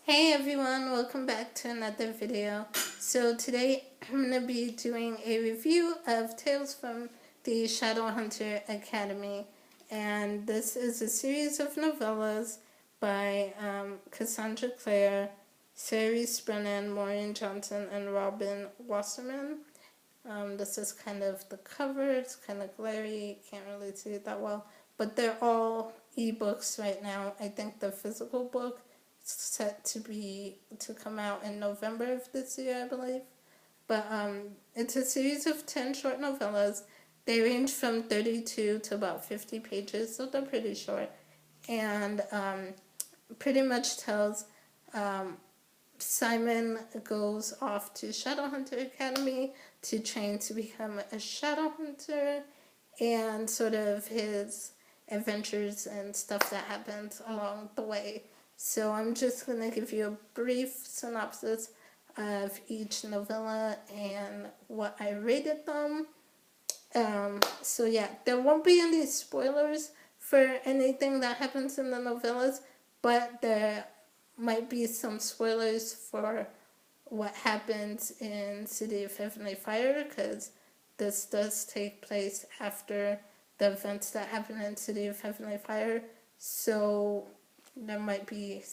Hey everyone, welcome back to another video. So today I'm going to be doing a review of Tales from the Shadowhunter Academy. And this is a series of novellas by Cassandra, Clare, Rees, Brennan, Maureen Johnson, and Robin Wasserman. This is kind of the cover, it's kind of glary, can't really see it that well. But they're all ebooks right now. I think the physical book set to come out in November of this year, I believe. But it's a series of 10 short novellas. They range from 32 to about 50 pages, so they're pretty short. And pretty much tells Simon goes off to Shadowhunter Academy to train to become a Shadowhunter, and sort of his adventures and stuff that happens along the way. So I'm just going to give you a brief synopsis of each novella and what I rated them. So yeah, there won't be any spoilers for anything that happens in the novellas, but there might be some spoilers for what happens in City of Heavenly Fire, because this does take place after the events that happen in City of Heavenly Fire. So there might be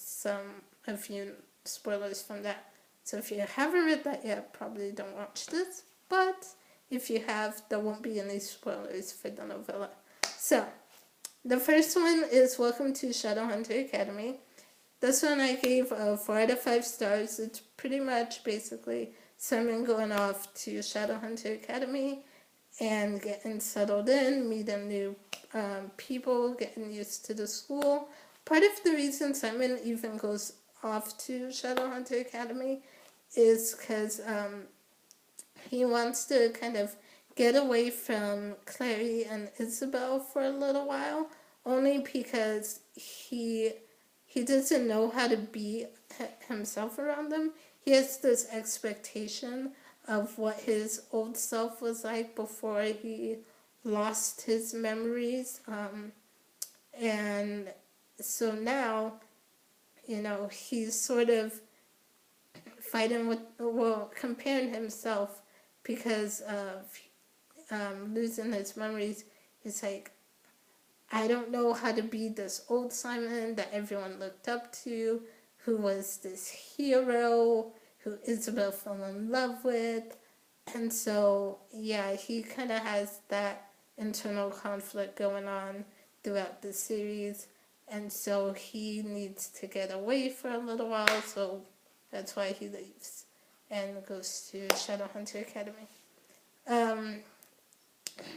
a few spoilers from that. So if you haven't read that yet, probably don't watch this. But if you have, there won't be any spoilers for the novella. So the first one is Welcome to Shadowhunter Academy. This one I gave 4 out of 5 stars. It's pretty much basically Simon going off to Shadowhunter Academy and getting settled in, meeting new people, getting used to the school. Part of the reason Simon even goes off to Shadowhunter Academy is because he wants to kind of get away from Clary and Isabel for a little while, only because he doesn't know how to be himself around them. He has this expectation of what his old self was like before he lost his memories. And so now, he's sort of comparing himself because of losing his memories. He's like, I don't know how to be this old Simon that everyone looked up to, who was this hero, who Isabel fell in love with. And so, yeah, he kind of has that internal conflict going on throughout the series. And so he needs to get away for a little while, so that's why he leaves and goes to Shadowhunter Academy.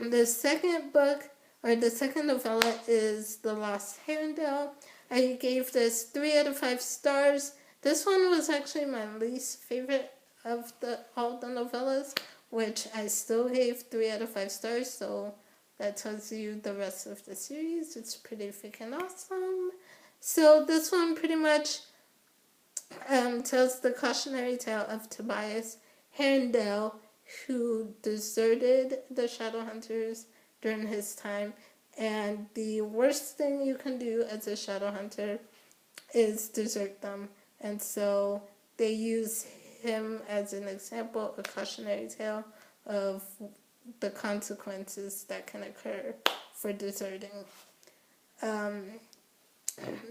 The second novella is The Lost Herondale. I gave this 3 out of 5 stars. This one was actually my least favorite of all the novellas, which I still gave 3 out of 5 stars, so that tells you the rest of the series. It's pretty freaking awesome. So this one pretty much tells the cautionary tale of Tobias Herondale, who deserted the Shadowhunters during his time, and the worst thing you can do as a Shadowhunter is desert them. And so they use him as an example, a cautionary tale of the consequences that can occur for deserting.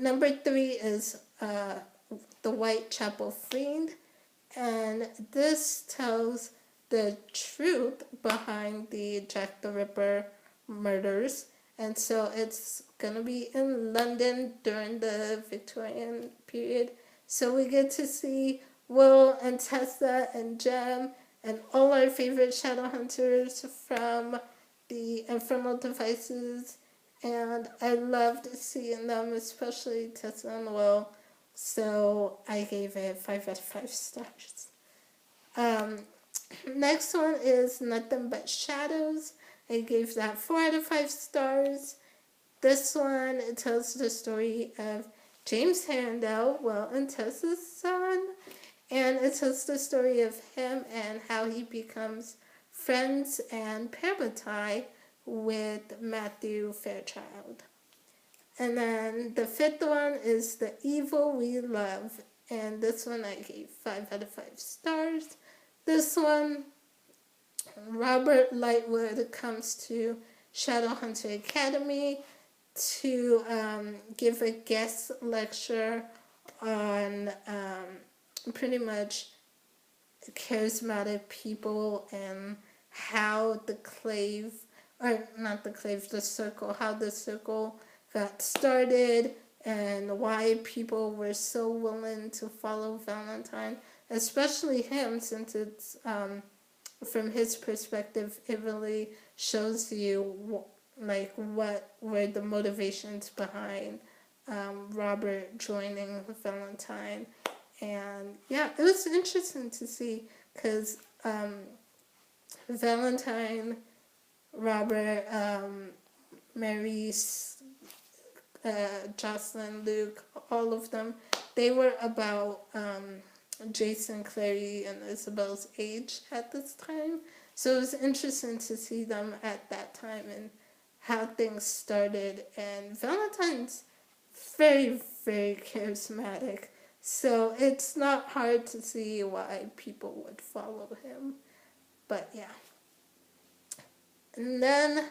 Number 3 is the Whitechapel Fiend, and this tells the truth behind the Jack the Ripper murders. And so it's going to be in London during the Victorian period. So we get to see Will and Tessa and Jem and all our favorite Shadowhunters from the Infernal Devices. And I loved seeing them, especially Tessa and Will. So I gave it 5 out of 5 stars. Next one is Nothing But Shadows. I gave that 4 out of 5 stars. This one, it tells the story of James Herondale, Will and Tessa's son. And it tells the story of him and how he becomes friends and parabatai with Matthew Fairchild. And then the 5th one is The Evil We Love. and this one I gave 5 out of 5 stars. This one, Robert Lightwood comes to Shadowhunter Academy to give a guest lecture on pretty much charismatic people and how the clave, or not the clave, the circle, how the circle got started and why people were so willing to follow Valentine, especially him, since it's from his perspective, it really shows you like what were the motivations behind Robert joining Valentine. And yeah, it was interesting to see because Valentine, Robert, Maurice, Jocelyn, Luke, all of them, they were about Jason, Clary, and Isabel's age at this time. So it was interesting to see them at that time and how things started. And Valentine's very, very charismatic. So it's not hard to see why people would follow him. But yeah. And then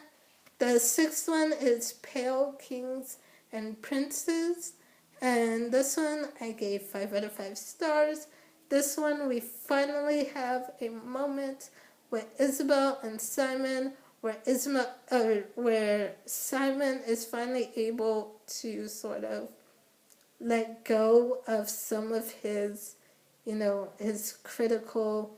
the sixth one is Pale Kings and Princes. And this one I gave 5 out of 5 stars. This one we finally have a moment with Isabel and Simon where Simon is finally able to sort of let go of some of his, his critical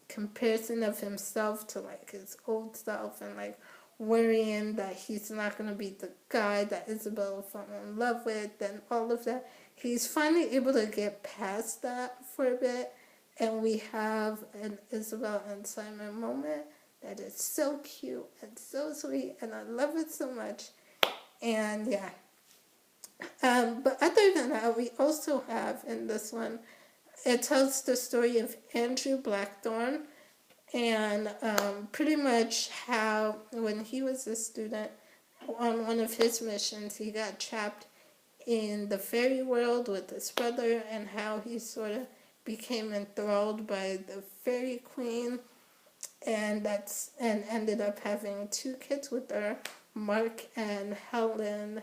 comparison of himself to like his old self, and like worrying that he's not going to be the guy that Isabel fell in love with and all of that. He's finally able to get past that for a bit, and we have an Isabel and Simon moment that is so cute and so sweet, and I love it so much. And yeah. But other than that, we also have in this one, it tells the story of Andrew Blackthorne, and pretty much how when he was a student on one of his missions, he got trapped in the fairy world with his brother, and how he sort of became enthralled by the fairy queen, and ended up having 2 kids with her, Mark and Helen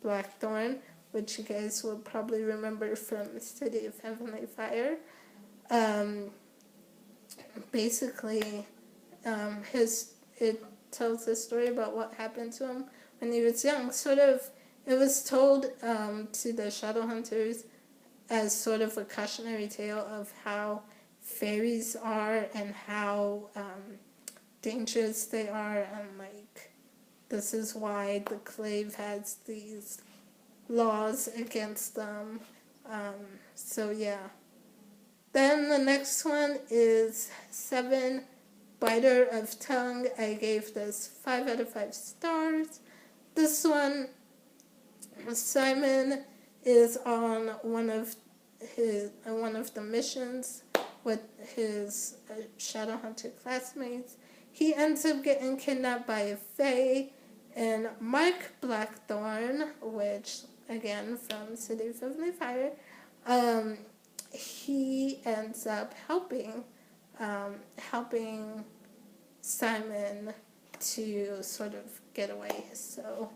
Blackthorne, which you guys will probably remember from City of Heavenly Fire. Basically, it tells the story about what happened to him when he was young. Sort of, it was told to the Shadowhunters as sort of a cautionary tale of how fairies are and how dangerous they are, and like this is why the clave has these laws against them. So yeah. Then the next one is 7 Biter of Tongue. I gave this 5 out of 5 stars. This one, Simon is on one of the missions with his Shadowhunter classmates. He ends up getting kidnapped by a fae, and Mark Blackthorne, which again from City of Heavenly Fire, he ends up helping Simon to sort of get away. So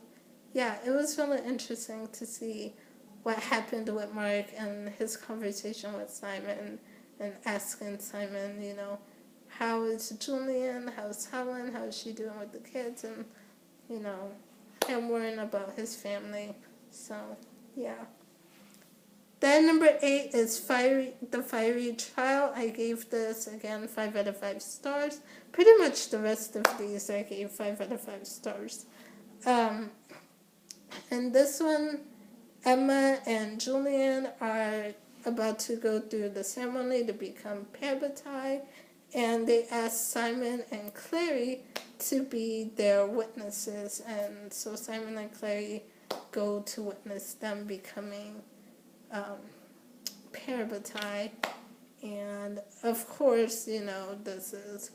yeah, it was really interesting to see what happened with Mark and his conversation with Simon, and asking Simon, how is Julian, how's Helen, how's she doing with the kids, and him worrying about his family. So yeah. Then number 8 is The Fiery Trial. I gave this, again, 5 out of 5 stars. Pretty much the rest of these I gave 5 out of 5 stars. And this one, Emma and Julian are about to go through the ceremony to become parabatai, and they ask Simon and Clary to be their witnesses. And so Simon and Clary go to witness them becoming parabatai, and of course, this is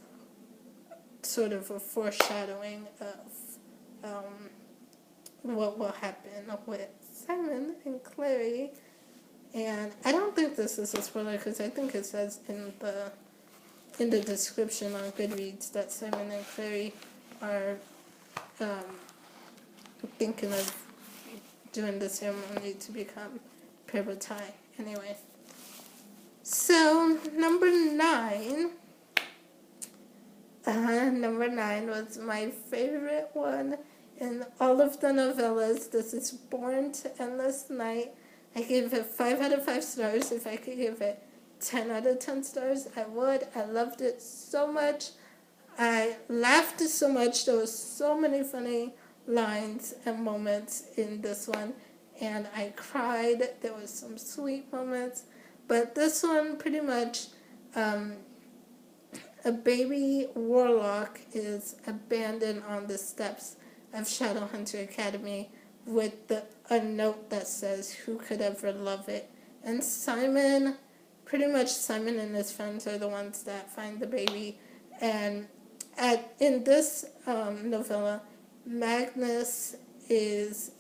sort of a foreshadowing of what will happen with Simon and Clary. And I don't think this is a spoiler because I think it says in the description on Goodreads that Simon and Clary are thinking of doing the ceremony to become Prebotai. Anyway, so number 9 was my favorite one in all of the novellas. This is Born to Endless Night. I gave it 5 out of 5 stars. If I could give it 10 out of 10 stars, I would. I loved it so much. I laughed so much. There was so many funny lines and moments in this one. And I cried. There was some sweet moments. But this one, pretty much, a baby warlock is abandoned on the steps of Shadowhunter Academy with a note that says, "Who could ever love it?" And Simon and his friends are the ones that find the baby. And in this novella, Magnus is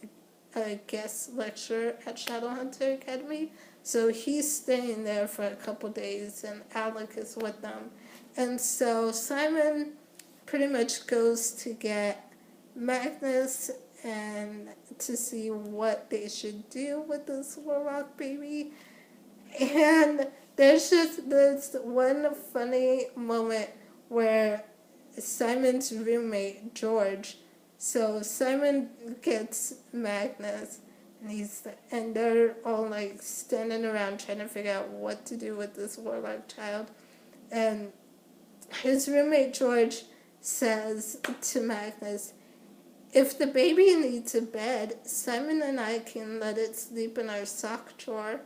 a guest lecturer at Shadowhunter Academy. So he's staying there for a couple days, and Alec is with them. And so Simon pretty much goes to get Magnus and to see what they should do with this warlock baby. And there's just this one funny moment where Simon's roommate, George, so Simon gets Magnus, and they're all like standing around trying to figure out what to do with this warlock child. And his roommate George says to Magnus, "If the baby needs a bed, Simon and I can let it sleep in our sock drawer."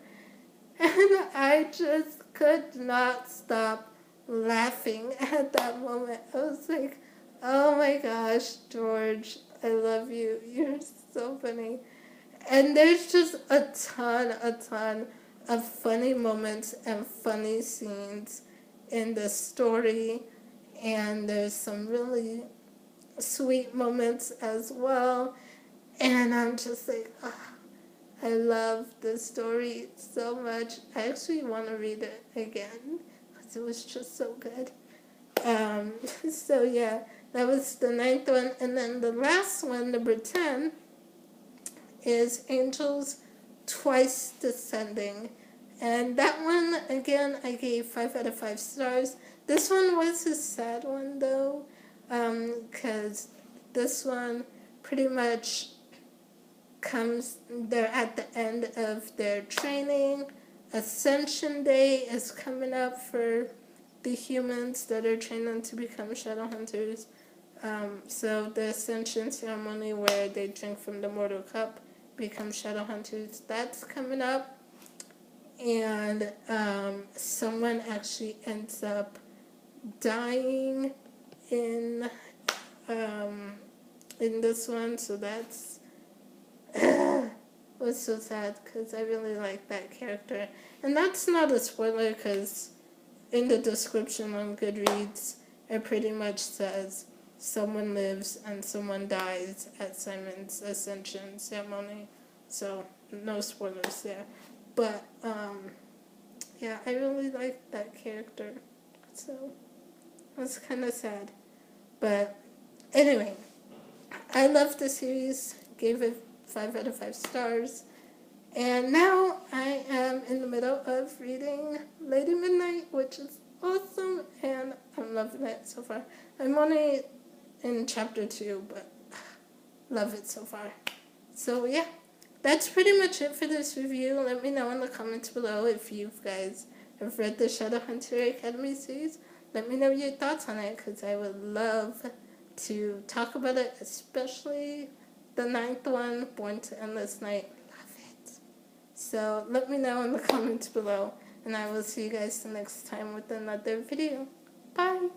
And I just could not stop laughing at that moment. I was like, oh my gosh, George, I love you. You're so funny. And there's just a ton of funny moments and funny scenes in the story. And there's some really sweet moments as well. And I'm just like, oh, I love this story so much. I actually want to read it again because it was just so good. So yeah, that was the 9th one. And then the last one, number 10, is Angels Twice Descending. And that one, again, I gave 5 out of 5 stars. This one was a sad one, though, because this one pretty much they're at the end of their training. Ascension Day is coming up for the humans that are training to become Shadowhunters. So the Ascension ceremony where they drink from the Mortal Cup, become Shadowhunters, that's coming up. And someone actually ends up dying in this one, so that's was so sad because I really like that character. And that's not a spoiler because in the description on Goodreads, it pretty much says someone lives and someone dies at Simon's Ascension ceremony. So no spoilers there. But yeah, I really like that character. So that's kind of sad. But anyway, I love the series. Gave it 5 out of 5 stars. And now I am in the middle of reading Lady Midnight, which is awesome, and I'm loving it so far. I'm only in chapter 2, but love it so far. So yeah, that's pretty much it for this review. Let me know in the comments below if you guys have read the Shadowhunter Academy series. Let me know your thoughts on it, because I would love to talk about it, especially the 9th one, Born to Endless Night. Love it. So let me know in the comments below, and I will see you guys the next time with another video. Bye!